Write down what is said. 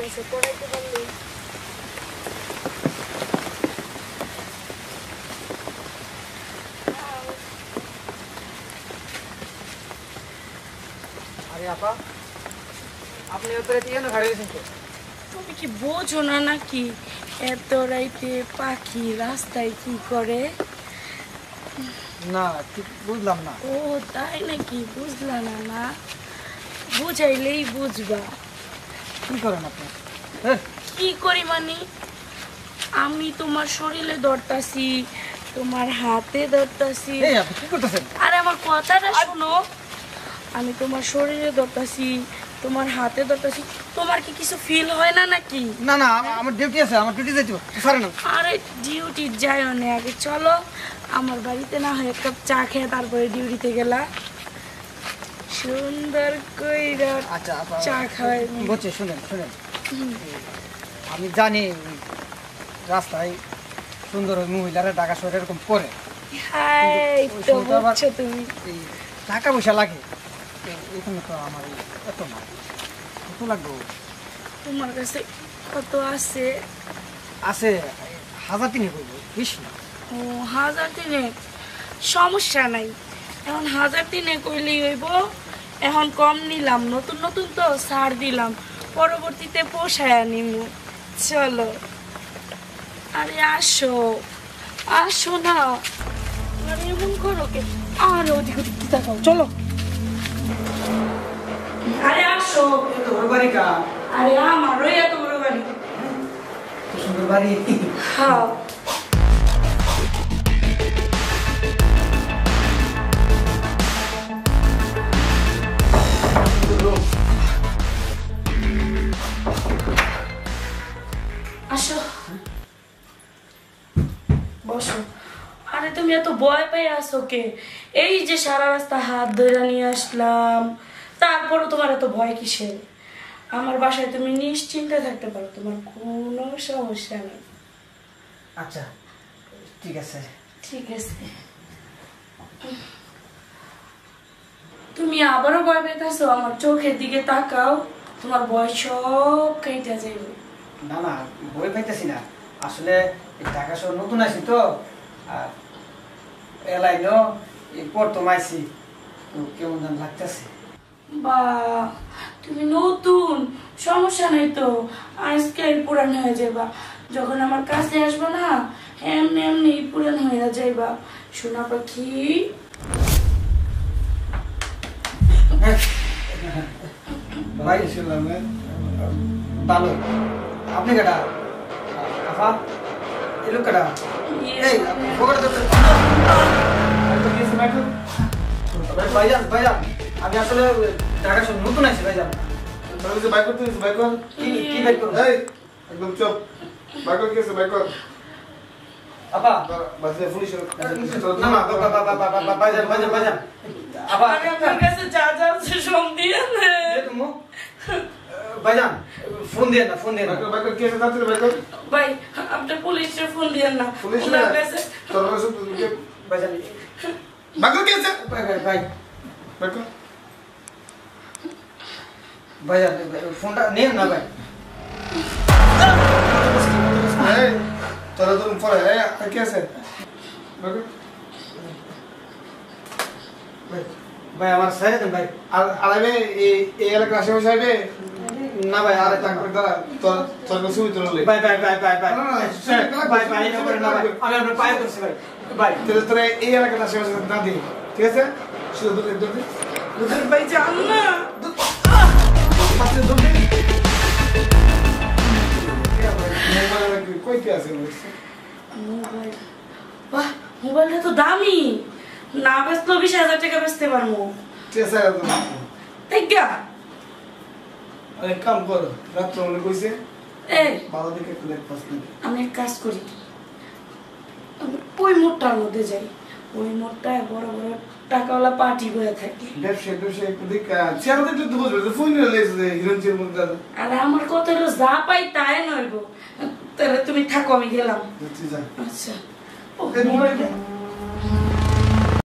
আছে পড়াইতে পারলে আরে আপা আপনি ওপরে দিয়ে না ঘরে গেছেন তো তুমি কি বোঝো না নাকি এত রাইতে পাখি রাস্তায় কি করে? না ঠিক বুঝলাম না। ও তাই নাকি, বুঝলা না? না বুঝাইলেই বুঝবা। কি করেন আপনি? কি করি মানে আমি তোমার শরীরে ধরতাছি, তোমার হাতে ধরতাছি। এই আপনি কি করতেছেন? আরে আমার কথাটা শোনো, আমি তোমার শরীরে ধরতাছি, তোমার হাতে ধরতাছি, তোমার কি কিছু ফিল হয় না নাকি? না না আমার ডিউটি আছে, আমার ডিউটি যাইতে পারে না। আরে ডিউটি যাইও না, আগে চলো আমার বাড়িতে না হয় এক কাপ চা খেয়ে তারপরে ডিউটিতে গেলা। সুন্দর কইরা আচ্ছা আপা চা খাওয়াই বলছি, শুনেন শুনেন, আমি জানি রাস্তায় সুন্দর ওই মহিলারা ঢাকা শহরে এরকম করে, হাই তো বুঝছো তুমি। এই টাকা পয়সা লাগে এখানে তো আমার এত না, কত লাগবে? তোমার কাছে কত আছে? আছে 1000 করবো, বেশি না। ও 1000 সমস্যা নাই, এখন 1000 কইলেই হইব। এখন কম নিলাম, নতুন নতুন তো ছাড় দিলাম, পরবর্তীতে পোষায় নিমু। চলো আরে আসো আসো না, আরে এমন করো কে? আরে ওদিক ওদিক কি তাকাও, চলো আরে আসো। এত বড় বাড়ি কা? আরে আমারও এত বড় বাড়ি। সুন্দর বাড়ি। হ্যাঁ আসো বসো। আরে তুমি এত ভয় পেয়ে আসো কে? এই যে সারা রাস্তা হাত ধরে নিয়ে আসলাম, তারপরও তোমার এত ভয় কিসের? আমার বাসায় তুমি নিশ্চিন্তে থাকতে পারো, তোমার কোনো সমস্যা নেই। আচ্ছা ঠিক আছে। ঠিক আছে, তুমি আবারও ভয় পেতেছো? আমার চোখের দিকে তাকাও, তোমার ভয় সব কেটে যাবে। না না বই পাইতেছি না, আসলে এই ঢাকা শহর নতুন আছি তো, আর এলাইনো এরপর তো মাইছি, তো কেমন যেন লাগতেছে। বা তুমি নতুন, সমস্যা নেই তো, আজকে পুরান হয়ে যাবা। যখন আমার কাছে আসবে না এমনি এমনি পুরান হয়ে যাইবা সোনা পাখি। ভাই ভালো, আপনি কেটা? আপা এলো কেটা? এই পকেটে ধরতে ভাইজান ভাইজান, আমি আসলে ঢাকা শহর নতুন আছি ভাইজান। বাইক করতে বাইক কর। কি বাইক করবো? এই একদম চুপ, বাইক কর। কি আছে বাইক কর? আপা বাসে পুলিশ না না ভাইজান ভাইজান ভাইজান আপা আরে আমার কাছে যা যা আছে সব দিয়ে নে। তুমি ভাইজান ফোন দিয়ে না, ফোন দিয়ে না। বাইক কর। কি আছে তাড়াতাড়ি বাইক কর। ভাই আপনি পুলিশে ফোন দিয়েন না, পুলিশ ওনার কাছে তোর কাছে ভাইজান বাইক কর। কি আছে ভাই ভাই বাইক কর। ভাইজান ফোনটা নিন না ভাই। এই তোরা তো পরে এই কি আছে বাইক কর। ভাই আমার সাইড দেন ভাই। আর আরে এই এলাকার আশেপাশে আইবে না ভাই আরে টাকা দাঁড়া তোর তোর কাছে ছবি তোলা ভাই ভাই ভাই ভাই ভাই না, না, না, ভাই ভাই এটা করেন না ভাই, আমি আপনার পায়ে ধরছি ভাই। ভাই তোরা তোরা এই এলাকার আশেপাশে না দিই, ঠিক আছে? শুধু দূরে দূরে দুধের ভাই যান না। পাশে দূরে কইতে আছে মোবাইল, বাহ মোবাইলটা তো দামি, না বেচলেও 20,000 টাকা বেচতে পারবো। ঠিক আছে তাই গা আরে কাম কর, রাত্রে মনে কইছে এই ভালো দেখে একটু লেট পাস দিবি। আমি এক কাজ করি, আমি ওই মোড়টার মধ্যে যাই, ওই মোড়টায় বড় বড় টাকাওয়ালা পার্টি বয়ে থাকে। ব্যবসা একটু দেখ, চেয়ার দেখলে তো বুঝবে ফোন লেগেছে হিরোইন চেয়ার মধ্যে। আর আমার কথা হলো যা পাই তাই নইব, তাহলে তুমি থাকো আমি গেলাম। আচ্ছা আচ্ছা ওকে মোবাইল